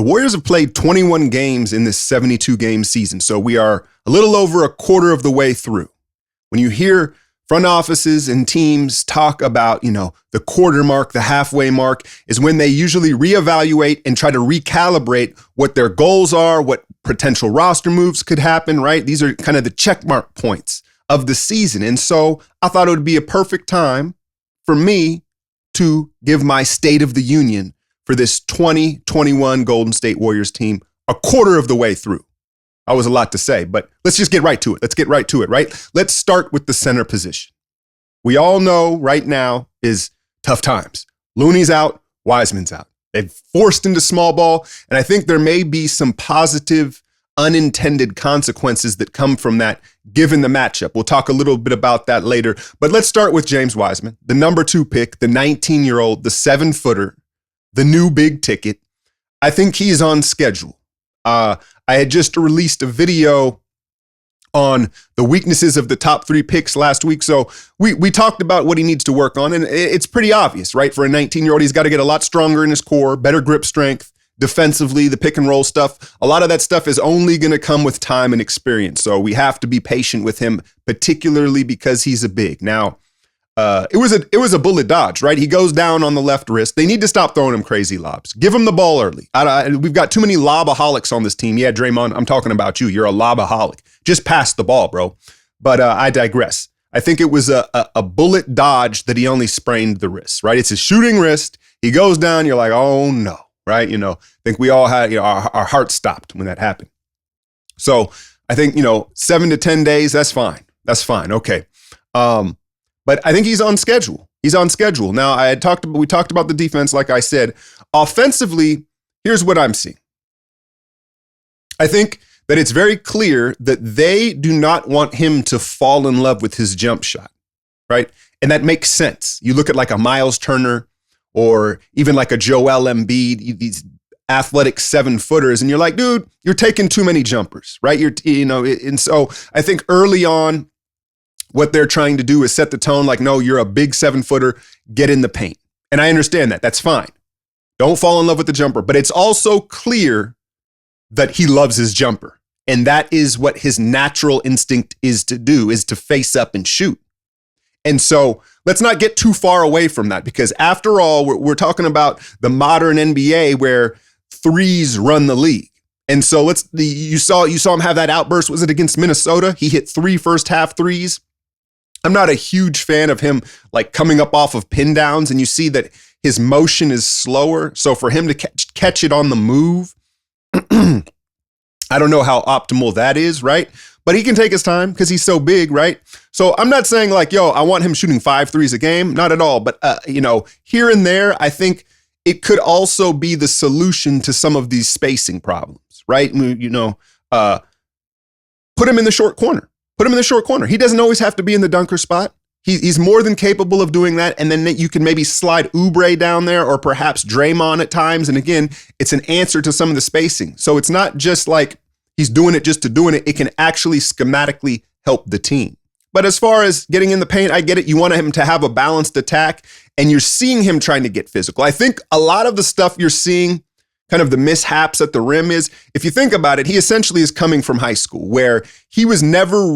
The Warriors have played 21 games in this 72-game season, so we are a little over a quarter of the way through. When you hear front offices and teams talk about, the quarter mark, the halfway mark, is when they usually reevaluate and try to recalibrate what their goals are, what potential roster moves could happen, right? These are kind of the check mark points of the season. And so I thought it would be a perfect time for me to give my State of the Union for this 2021 Golden State Warriors team a quarter of the way through. That was a lot to say, but let's just get right to it. Let's get right to it, right? Let's start with the center position. We all know right now is tough times. Looney's out, Wiseman's out. They've forced into small ball, and I think there may be some positive unintended consequences that come from that given the matchup. We'll talk a little bit about that later, but let's start with James Wiseman, the number 2 pick, the 19-year-old, the 7-footer, the new big ticket. I think he's on schedule. I had just released a video on the weaknesses of the top 3 picks last week. So we talked about what he needs to work on, and it's pretty obvious, right? For a 19-year-old, he's got to get a lot stronger in his core, better grip strength, defensively, the pick and roll stuff. A lot of that stuff is only going to come with time and experience. So we have to be patient with him, particularly because he's a big. Now, it was a bullet dodge, right? He goes down on the left wrist. They need to stop throwing him crazy lobs. Give him the ball early. We've got too many lobaholics on this team. Yeah, Draymond, I'm talking about you. You're a lobaholic. Just pass the ball, bro. But I digress. I think it was a bullet dodge that he only sprained the wrist, right? It's a shooting wrist. He goes down. You're like, oh no, right? I think we all had, our heart stopped when that happened. So I think, 7 to 10 days, that's fine. That's fine. Okay. But I think he's on schedule. He's on schedule. Now, we talked about the defense, like I said. Offensively, here's what I'm seeing. I think that it's very clear that they do not want him to fall in love with his jump shot, right? And that makes sense. You look at like a Miles Turner or even like a Joel Embiid, these athletic 7-footers, and you're like, dude, you're taking too many jumpers, right? And so I think early on, what they're trying to do is set the tone like, no, you're a big 7-footer, get in the paint. And I understand that. That's fine. Don't fall in love with the jumper. But it's also clear that he loves his jumper. And that is what his natural instinct is to do, is to face up and shoot. And so let's not get too far away from that, because after all, we're talking about the modern NBA where threes run the league. And so you saw him have that outburst. Was it against Minnesota? He hit 3 first-half threes. I'm not a huge fan of him like coming up off of pin downs, and you see that his motion is slower. So for him to catch it on the move, I don't know how optimal that is, right? But he can take his time because he's so big, right? So I'm not saying like, I want him shooting 5 threes a game. Not at all. But, here and there, I think it could also be the solution to some of these spacing problems, right? Put him in the short corner. Put him in the short corner. He doesn't always have to be in the dunker spot. He's more than capable of doing that. And then you can maybe slide Oubre down there or perhaps Draymond at times. And again, it's an answer to some of the spacing. So it's not just like he's doing it just to doing it. It can actually schematically help the team. But as far as getting in the paint, I get it. You want him to have a balanced attack, and you're seeing him trying to get physical. I think a lot of the stuff you're seeing, kind of the mishaps at the rim, is, if you think about it, he essentially is coming from high school where he never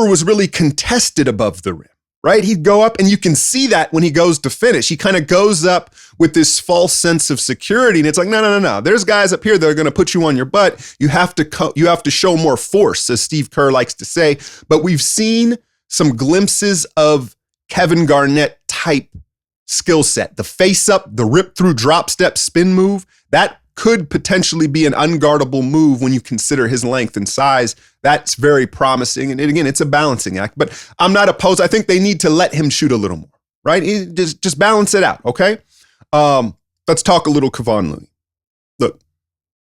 was really contested above the rim, right? He'd go up, and you can see that when he goes to finish. He kind of goes up with this false sense of security, and it's like, no. There's guys up here that are going to put you on your butt. You have to show more force, as Steve Kerr likes to say. But we've seen some glimpses of Kevin Garnett type skill set. The face up, the rip through drop step spin move, that could potentially be an unguardable move when you consider his length and size. That's very promising. And again, it's a balancing act, but I'm not opposed. I think they need to let him shoot a little more, right? Just balance it out. Okay. Let's talk a little Kevon Looney. Look,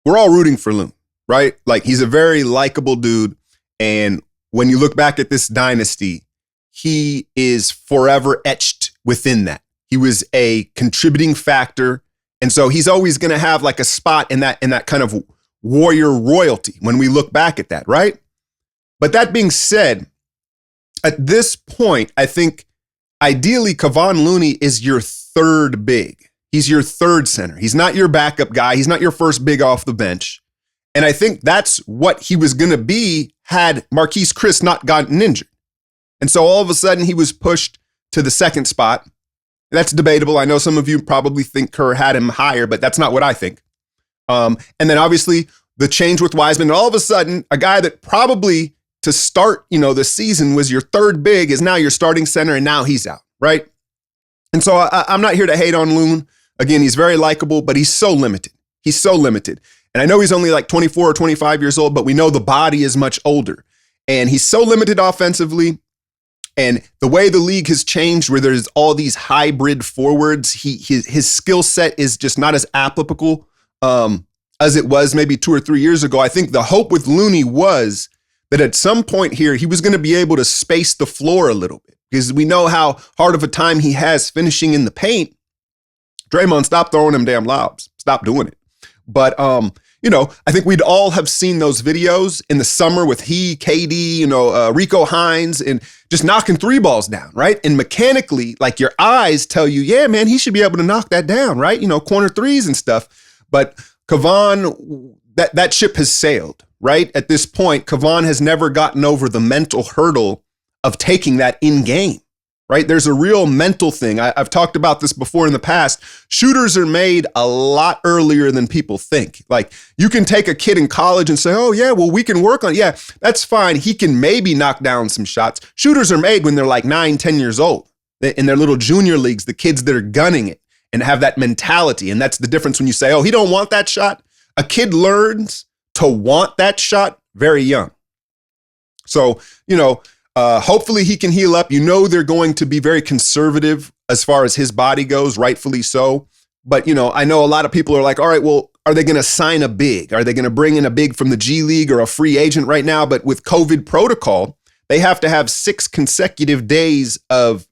we're all rooting for Looney, right? Like, he's a very likable dude. And when you look back at this dynasty, he is forever etched within that. He was a contributing factor. And so he's always going to have like a spot in that kind of Warrior royalty when we look back at that, right? But that being said, at this point, I think ideally Kevon Looney is your third big. He's your third center. He's not your backup guy. He's not your first big off the bench. And I think that's what he was going to be had Marquise Chris not gotten injured. And so all of a sudden he was pushed to the second spot. That's debatable. I know some of you probably think Kerr had him higher, but that's not what I think. And then obviously the change with Wiseman, and all of a sudden a guy that probably to start, the season was your third big is now your starting center, and now he's out, right? And so I'm not here to hate on Loon. Again, he's very likable, but he's so limited. He's so limited. And I know he's only like 24 or 25 years old, but we know the body is much older. And he's so limited offensively. And the way the league has changed, where there's all these hybrid forwards, his skill set is just not as applicable as it was maybe 2 or 3 years ago. I think the hope with Looney was that at some point here, he was going to be able to space the floor a little bit, because we know how hard of a time he has finishing in the paint. Draymond, stop throwing them damn lobs. Stop doing it. But, I think we'd all have seen those videos in the summer with KD, Rico Hines, and just knocking three balls down, right? And mechanically, like your eyes tell you, yeah, man, he should be able to knock that down, right? Corner threes and stuff. But Kevon, that ship has sailed, right? At this point, Kevon has never gotten over the mental hurdle of taking that in game. Right? There's a real mental thing. I've talked about this before in the past. Shooters are made a lot earlier than people think. Like, you can take a kid in college and say, oh yeah, well, we can work on it. Yeah, that's fine. He can maybe knock down some shots. Shooters are made when they're like 9, 10 years old in their little junior leagues, the kids that are gunning it and have that mentality. And that's the difference when you say, oh, he don't want that shot. A kid learns to want that shot very young. So, hopefully he can heal up. They're going to be very conservative as far as his body goes, rightfully so. But, I know a lot of people are like, all right, well, are they going to sign a big? Are they going to bring in a big from the G League or a free agent right now? But with COVID protocol, they have to have 6 consecutive days of,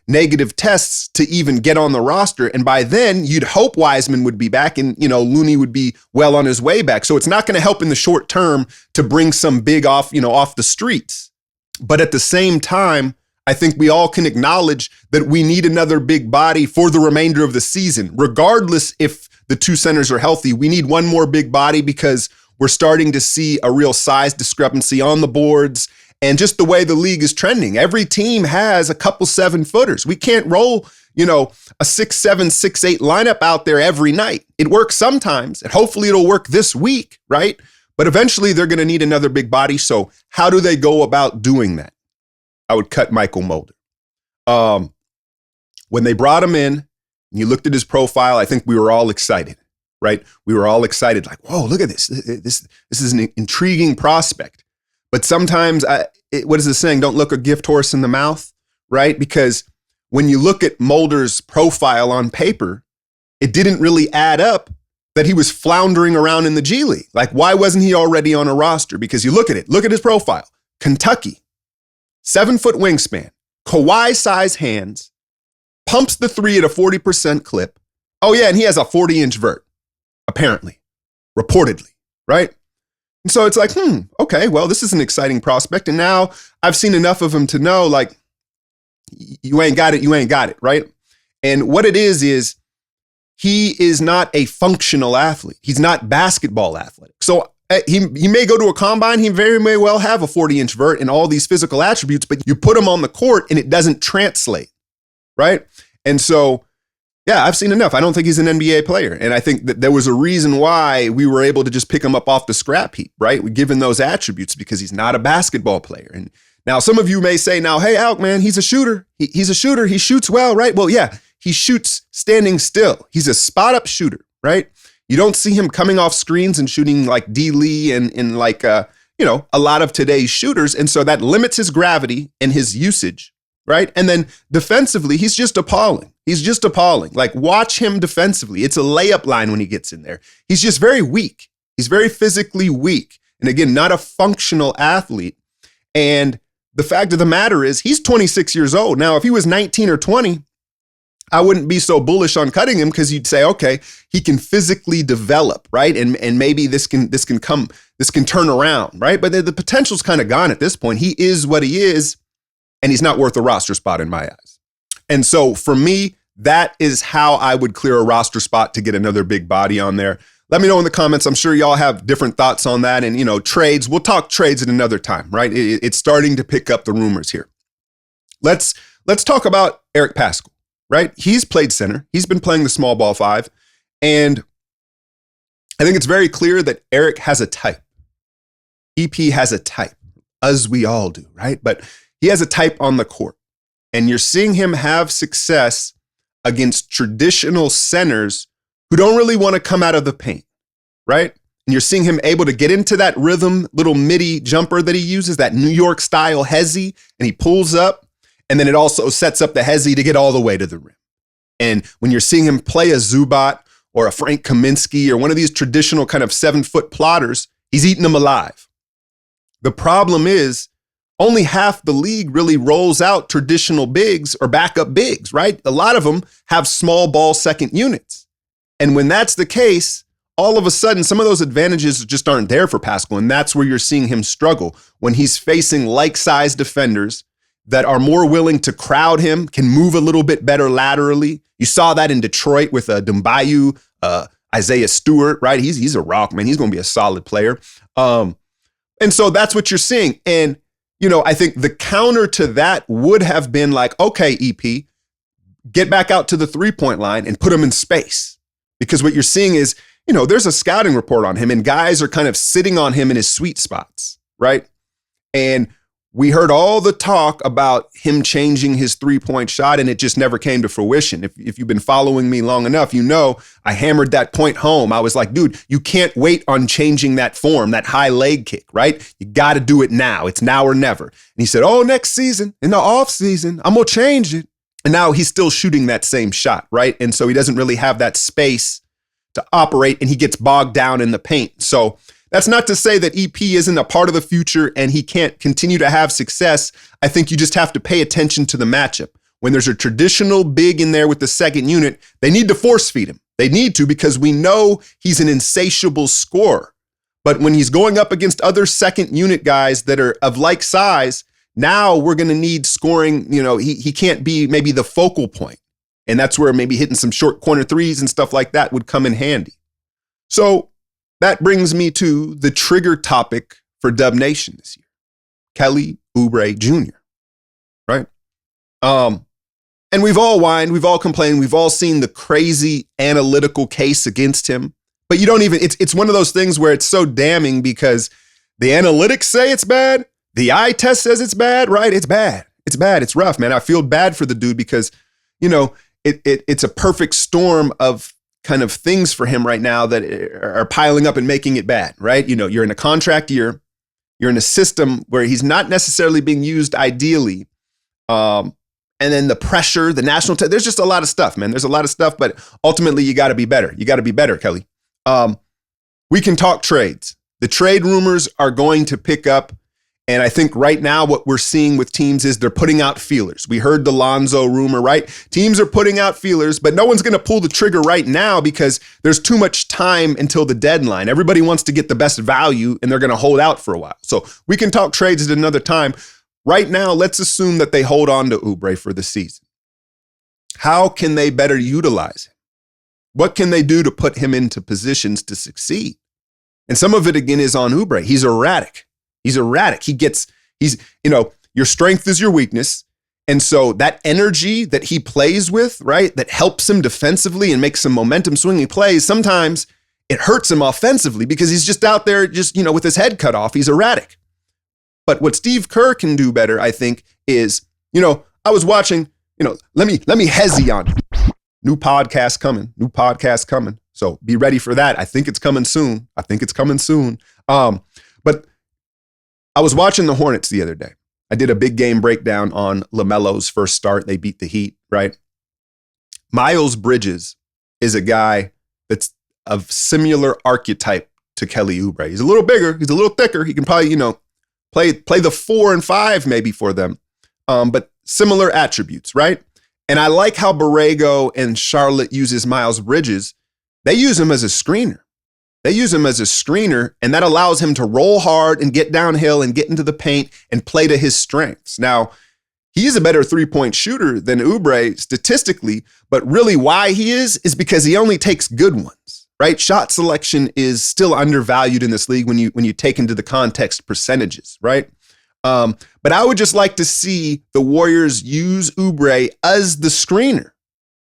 negative tests to even get on the roster. And by then you'd hope Wiseman would be back and, Looney would be well on his way back. So it's not going to help in the short term to bring some big off the streets. But at the same time, I think we all can acknowledge that we need another big body for the remainder of the season. Regardless if the two centers are healthy, we need one more big body because we're starting to see a real size discrepancy on the boards and just the way the league is trending. Every team has a couple 7-footers. We can't roll, a 6'7", 6'8" lineup out there every night. It works sometimes, and hopefully it'll work this week, right? But eventually they're going to need another big body. So how do they go about doing that? I would cut Michael Mulder. When they brought him in, and you looked at his profile, I think we were all excited, right? We were all excited, like, whoa, look at this. This is an intriguing prospect. But sometimes, what is the saying? Don't look a gift horse in the mouth, right? Because when you look at Mulder's profile on paper, it didn't really add up that he was floundering around in the G League. Like, why wasn't he already on a roster? Because you look at his profile. Kentucky, 7-foot wingspan, Kawhi size hands, pumps the three at a 40% clip. Oh yeah, and he has a 40-inch vert, apparently, reportedly, right? And so it's like, okay, well, this is an exciting prospect. And now I've seen enough of him to know, like, you ain't got it, right? And what it is he is not a functional athlete. He's not basketball athletic. So he may go to a combine. He very may well have a 40-inch vert and all these physical attributes, but you put him on the court and it doesn't translate, right? And so, yeah, I've seen enough. I don't think he's an NBA player. And I think that there was a reason why we were able to just pick him up off the scrap heap, right? Given those attributes, because he's not a basketball player. And now some of you may say, now, hey, Alk, man, he's a shooter. He's a shooter. He shoots well, right? Well, yeah, he shoots standing still. He's a spot-up shooter, right? You don't see him coming off screens and shooting like D. Lee and like, a lot of today's shooters. And so that limits his gravity and his usage, right? And then defensively, he's just appalling. Like, watch him defensively. It's a layup line when he gets in there. He's just very weak. He's very physically weak. And again, not a functional athlete. And the fact of the matter is he's 26 years old. Now, if he was 19 or 20, I wouldn't be so bullish on cutting him because you'd say, okay, he can physically develop, right? And maybe this can turn around, right? But the potential's kind of gone at this point. He is what he is, and he's not worth a roster spot in my eyes. And so for me, that is how I would clear a roster spot to get another big body on there. Let me know in the comments. I'm sure y'all have different thoughts on that. And, trades, we'll talk trades at another time, right? It's starting to pick up the rumors here. Let's talk about Eric Paschall, right? He's played center. He's been playing the small ball 5. And I think it's very clear that Eric has a type. EP has a type, as we all do, right? But he has a type on the court. And you're seeing him have success against traditional centers who don't really want to come out of the paint, right? And you're seeing him able to get into that rhythm, little midi jumper that he uses, that New York style hezzy, and he pulls up, and then it also sets up the hezzy to get all the way to the rim. And when you're seeing him play a Zubac or a Frank Kaminsky or one of these traditional kind of 7-foot plotters, he's eating them alive. The problem is only half the league really rolls out traditional bigs or backup bigs, right? A lot of them have small ball second units. And when that's the case, all of a sudden, some of those advantages just aren't there for Paschall. And that's where you're seeing him struggle when he's facing like-sized defenders that are more willing to crowd him, can move a little bit better laterally. You saw that in Detroit with Dumbayu, Isaiah Stewart, right? He's a rock, man. He's going to be a solid player. And so that's what you're seeing. And, I think the counter to that would have been like, okay, EP, get back out to the 3-point line and put him in space. Because what you're seeing is, there's a scouting report on him and guys are kind of sitting on him in his sweet spots, right? And we heard all the talk about him changing his 3-point shot and it just never came to fruition. If you've been following me long enough, I hammered that point home. I was like, dude, you can't wait on changing that form, that high leg kick, right? You got to do it now. It's now or never. And he said, next season, in the off season, I'm going to change it. And now he's still shooting that same shot, right? And so he doesn't really have that space to operate and he gets bogged down in the paint. So that's not to say that EP isn't a part of the future and he can't continue to have success. I think you just have to pay attention to the matchup. When there's a traditional big in there with the second unit, they need to force feed him. They need to because we know he's an insatiable scorer. But when he's going up against other second unit guys that are of like size, now we're going to need scoring. He can't be maybe the focal point. And that's where maybe hitting some short corner threes and stuff like that would come in handy. So that brings me to the trigger topic for Dub Nation this year. Kelly Oubre Jr., right? And we've all whined, we've all complained, we've all seen the crazy analytical case against him. But you don't even, it's one of those things where it's so damning because the analytics say it's bad, the eye test says it's bad, right? It's bad. It's bad. It's rough, man. I feel bad for the dude because, it's a perfect storm of kind of things for him right now that are piling up and making it bad, right? You're in a contract year, you're in a system where he's not necessarily being used ideally. And then the pressure, the national, there's just a lot of stuff, man. There's a lot of stuff, but ultimately you got to be better. You got to be better, Kelly. We can talk trades. The trade rumors are going to pick up. And I think right now what we're seeing with teams is they're putting out feelers. We heard the Lonzo rumor, right? Teams are putting out feelers, but no one's going to pull the trigger right now because there's too much time until the deadline. Everybody wants to get the best value and they're going to hold out for a while. So we can talk trades at another time. Right now, let's assume that they hold on to Oubre for the season. How can they better utilize him? What can they do to put him into positions to succeed? And some of it, again, is on Oubre. He's erratic. He's erratic. Your strength is your weakness. And so that energy that he plays with, right, that helps him defensively and makes some momentum swinging plays, sometimes it hurts him offensively because he's just out there with his head cut off. He's erratic. But what Steve Kerr can do better, I think, is, I was watching, let me hezzy on you. New podcast coming. So be ready for that. I think it's coming soon. But I was watching the Hornets the other day. I did a big game breakdown on LaMelo's first start. They beat the Heat, right? Miles Bridges is a guy that's of similar archetype to Kelly Oubre. He's a little bigger. He's a little thicker. He can probably, play the 4 and 5 maybe for them. But similar attributes, right? And I like how Borrego and Charlotte uses Miles Bridges. They use him as a screener. And that allows him to roll hard and get downhill and get into the paint and play to his strengths. Now, He's a better three-point shooter than Oubre statistically, but really why he is because he only takes good ones, right? Shot selection is still undervalued in this league when you take into the context percentages, right? But I would just like to see the Warriors use Oubre as the screener.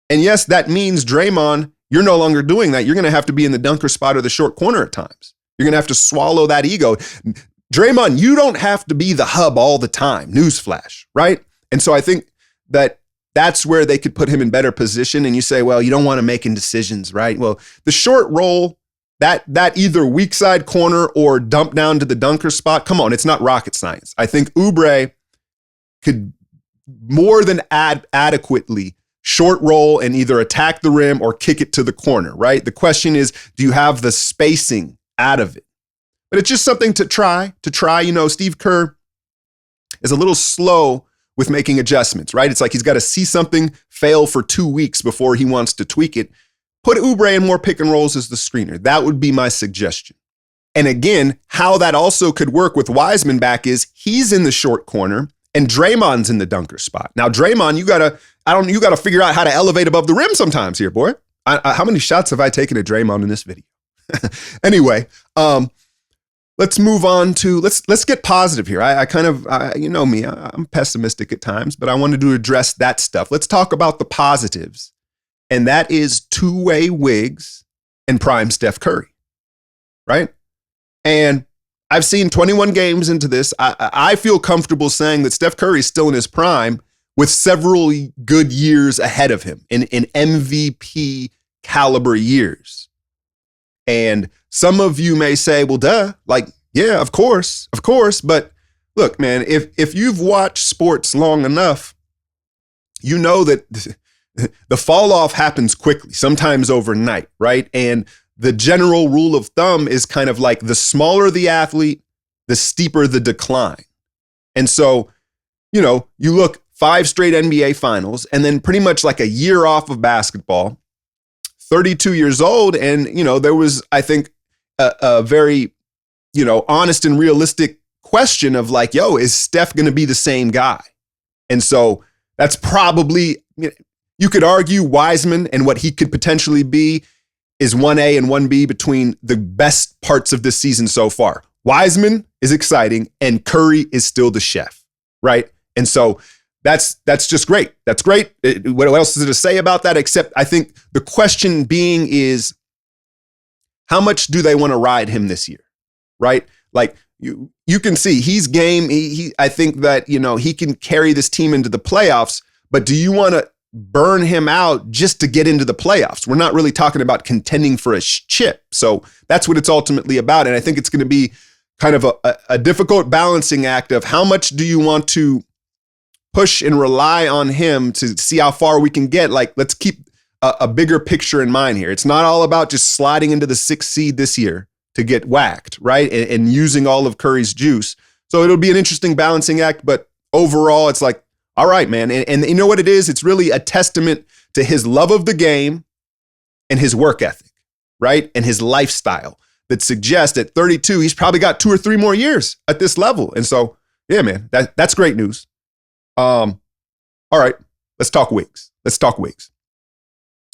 And yes, that means Draymond, you're no longer doing that. You're going to have to be in the dunker spot or the short corner at times. You're going to have to swallow that ego. Draymond, you don't have to be the hub all the time. Newsflash, right? And so I think that that's where they could put him in better position. And you say, well, you don't want to make decisions, right? Well, the short roll, that either weak side corner or dump down to the dunker spot, come on, it's not rocket science. I think Oubre could more than adequately short roll and either attack the rim or kick it to the corner, right? The question is, do you have the spacing out of it? But it's just something to try. Steve Kerr is a little slow with making adjustments, right? It's like he's got to see something fail for 2 weeks before he wants to tweak it. Put Oubre in more pick and rolls as the screener. That would be my suggestion. And again, how that also could work with Wiseman back is he's in the short corner and Draymond's in the dunker spot. Now, Draymond, you gotta figure out how to elevate above the rim sometimes here, boy. How many shots have I taken at Draymond in this video? Anyway, let's move on to, let's get positive here. You know me, I'm pessimistic at times, but I wanted to address that stuff. Let's talk about the positives. And that is two-way Wiggs and prime Steph Curry, right? And I've seen 21 games into this. I feel comfortable saying that Steph Curry is still in his prime with several good years ahead of him in MVP caliber years. And some of you may say, well, duh, like, yeah, of course. But look, man, if you've watched sports long enough, you know that the fall off happens quickly, sometimes overnight, right? And the general rule of thumb is kind of like the smaller the athlete, the steeper the decline. And so, you look 5 straight NBA finals and then pretty much like a year off of basketball, 32 years old. And, there was, I think, a very, honest and realistic question of like, is Steph going to be the same guy? And so that's probably, you could argue Wiseman and what he could potentially be is 1A and 1B between the best parts of this season so far. Wiseman is exciting and Curry is still the chef, right? And so that's just great. That's great. What else is there to say about that? Except I think the question being is, how much do they want to ride him this year, right? Like you can see he's game. I think that, he can carry this team into the playoffs, but do you want to burn him out just to get into the playoffs? We're not really talking about contending for a chip. So that's what it's ultimately about. And I think it's going to be kind of a difficult balancing act of how much do you want to push and rely on him to see how far we can get. Like, let's keep a bigger picture in mind here. It's not all about just sliding into the 6th seed this year to get whacked, right? And using all of Curry's juice. So it'll be an interesting balancing act, but overall it's like, all right, man. And you know what it is? It's really a testament to his love of the game and his work ethic, right? And his lifestyle that suggests at 32, he's probably got 2 or 3 more years at this level. And so, yeah, man, that's great news. All right, let's talk Wiggs.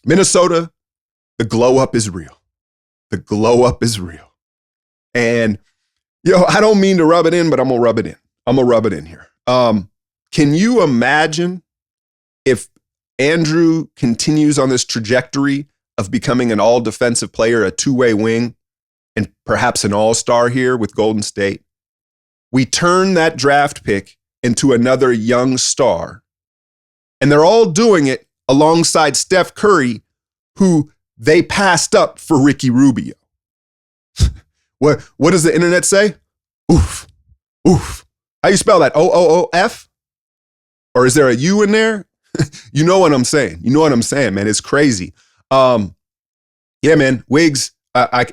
Minnesota, the glow up is real. And, I don't mean to rub it in, but I'm going to rub it in here. Can you imagine if Andrew continues on this trajectory of becoming an all-defensive player, a two-way wing, and perhaps an all-star here with Golden State? We turn that draft pick into another young star, and they're all doing it alongside Steph Curry, who they passed up for Ricky Rubio. What does the internet say? Oof. How you spell that? OOOF? Or is there a U in there? You know what I'm saying, man. It's crazy. Yeah, man, Wiggs, I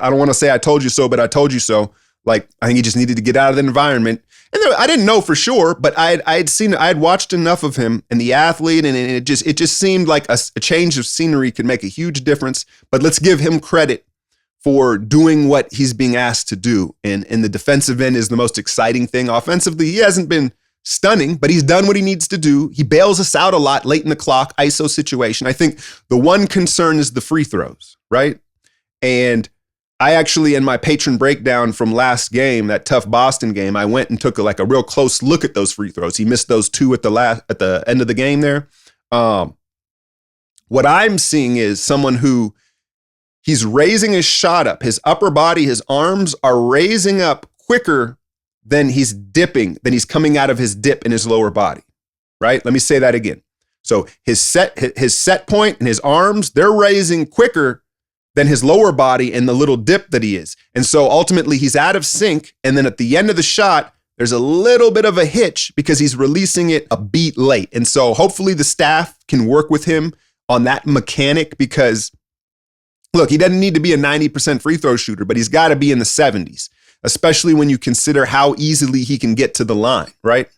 don't want to say I told you so, but I told you so. Like, I think he just needed to get out of the environment. And I didn't know for sure, but I had watched enough of him and the athlete, and it just seemed like a change of scenery could make a huge difference. But let's give him credit for doing what he's being asked to do. And the defensive end is the most exciting thing. Offensively, he hasn't been stunning, but he's done what he needs to do. He bails us out a lot late in the clock, ISO situation. I think the one concern is the free throws, right? And I actually, in my patron breakdown from last game, that tough Boston game, I went and took a real close look at those free throws. He missed those 2 at the end of the game there. What I'm seeing is someone who he's raising his shot up. His upper body, his arms are raising up quicker than he's dipping, than he's coming out of his dip in his lower body, right? Let me say that again. So his set point and his arms, they're raising quicker than his lower body and the little dip that he is. And so ultimately he's out of sync. And then at the end of the shot, there's a little bit of a hitch because he's releasing it a beat late. And so hopefully the staff can work with him on that mechanic because, look, he doesn't need to be a 90% free throw shooter, but he's got to be in the 70s, especially when you consider how easily he can get to the line, right?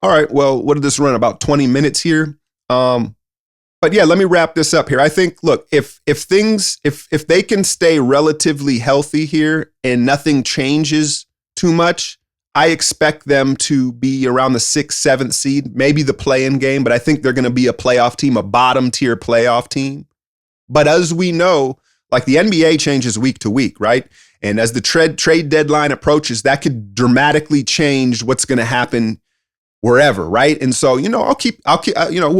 All right, well, what did this run? About 20 minutes here. But yeah, let me wrap this up here. I think, look, if they can stay relatively healthy here and nothing changes too much, I expect them to be around the 6th, 7th seed, maybe the play-in game, but I think they're going to be a playoff team, a bottom-tier playoff team. But as we know, like the NBA changes week to week, right? And as the trade deadline approaches, that could dramatically change what's going to happen wherever, right? And so, we'll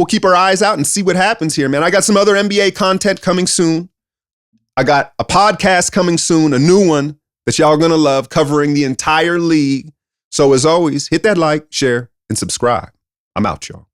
keep our eyes out and see what happens here, man. I got some other NBA content coming soon. I got a podcast coming soon, a new one that y'all are going to love, covering the entire league. So as always, hit that like, share, and subscribe. I'm out, y'all.